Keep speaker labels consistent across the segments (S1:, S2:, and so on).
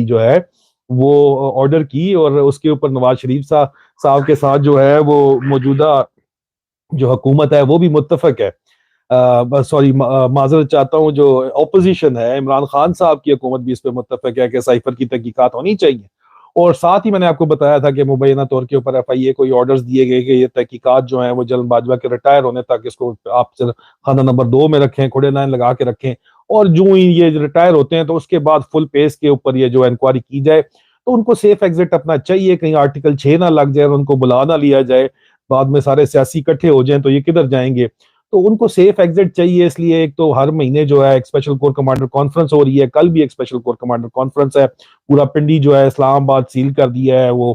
S1: جو ہے وہ آرڈر کی، اور اس کے اوپر نواز شریف صاحب کے ساتھ جو ہے وہ موجودہ جو حکومت ہے وہ بھی متفق ہے. سوری، معذرت چاہتا ہوں، جو اپوزیشن ہے عمران خان صاحب کی حکومت بھی اس پہ متفق ہے کہ سائفر کی تحقیقات ہونی چاہیے. اور ساتھ ہی میں نے آپ کو بتایا تھا کہ مبینہ طور کے اوپر ایف آئی اے کو یہ آرڈرز دیے گئے کہ یہ تحقیقات جو ہیں وہ جنرل باجوہ کے ریٹائر ہونے تک اس کو آپ خانہ نمبر 2 میں رکھیں، کھڑے لائن لگا کے رکھیں، اور جو ہی یہ ریٹائر ہوتے ہیں تو اس کے بعد فل پیس کے اوپر یہ جو انکوائری کی جائے. تو ان کو سیف ایگزٹ اپنا چاہیے، کہیں آرٹیکل 6 نہ لگ جائے اور ان کو بلا نہ لیا جائے، بعد میں سارے سیاسی اکٹھے ہو جائیں تو یہ کدھر جائیں گے. تو ان کو سیف ایگزٹ چاہیے، اس لیے ایک تو ہر مہینے جو ہے ایک اسپیشل کور کمانڈر کانفرنس ہو رہی ہے. کل بھی ایک اسپیشل کور کمانڈر کانفرنس ہے. پورا پنڈی جو ہے اسلام آباد سیل کر دیا ہے وہ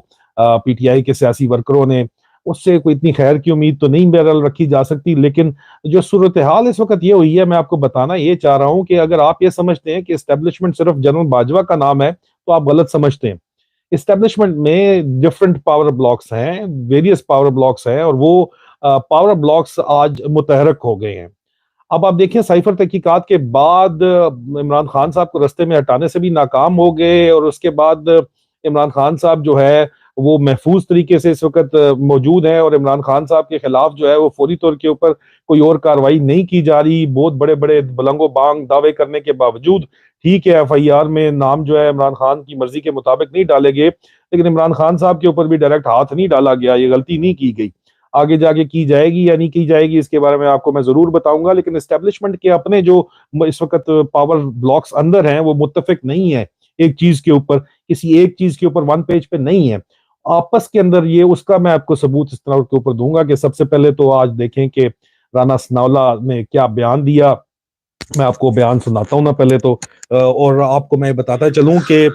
S1: پی ٹی آئی کے سیاسی ورکروں نے. اس سے کوئی اتنی خیر کی امید تو نہیں بہرحال رکھی جا سکتی، لیکن جو صورتحال اس وقت یہ ہوئی ہے، میں آپ کو بتانا یہ چاہ رہا ہوں کہ اگر آپ یہ سمجھتے ہیں کہ اسٹیبلشمنٹ صرف جنرل باجوہ کا نام ہے تو آپ غلط سمجھتے ہیں. اسٹیبلشمنٹ میں ڈفرنٹ پاور بلاکس ہیں، ویریس پاور بلاکس ہیں، اور وہ پاور بلاکس آج متحرک ہو گئے ہیں. اب آپ دیکھیں سائفر تحقیقات کے بعد عمران خان صاحب کو رستے میں ہٹانے سے بھی ناکام ہو گئے، اور اس کے بعد عمران خان صاحب جو ہے وہ محفوظ طریقے سے اس وقت موجود ہیں، اور عمران خان صاحب کے خلاف جو ہے وہ فوری طور کے اوپر کوئی اور کاروائی نہیں کی جا رہی. بہت بڑے بڑے بلنگ و بانگ دعوے کرنے کے باوجود، ٹھیک ہے ایف آئی آر میں نام جو ہے عمران خان کی مرضی کے مطابق نہیں ڈالے گئے، لیکن عمران خان صاحب کے اوپر بھی ڈائریکٹ ہاتھ نہیں ڈالا گیا، یہ غلطی نہیں کی گئی. آگے جا کے کی جائے گی یا نہیں کی جائے گی اس کے بارے میں آپ کو میں ضرور بتاؤں گا، لیکن اسٹیبلشمنٹ کے اپنے جو اس وقت پاور بلاکس اندر ہیں وہ متفق نہیں ہے ایک چیز کے اوپر، کسی ایک چیز کے اوپر ون پیج پہ نہیں ہے آپس کے اندر. یہ اس کا میں آپ کو ثبوت اس طرح کے اوپر دوں گا کہ سب سے پہلے تو آج دیکھیں کہ رانا ثناءاللہ نے کیا بیان دیا. میں آپ کو بیان سناتا ہوں نا پہلے تو، اور آپ کو میں بتاتا چلوں کہ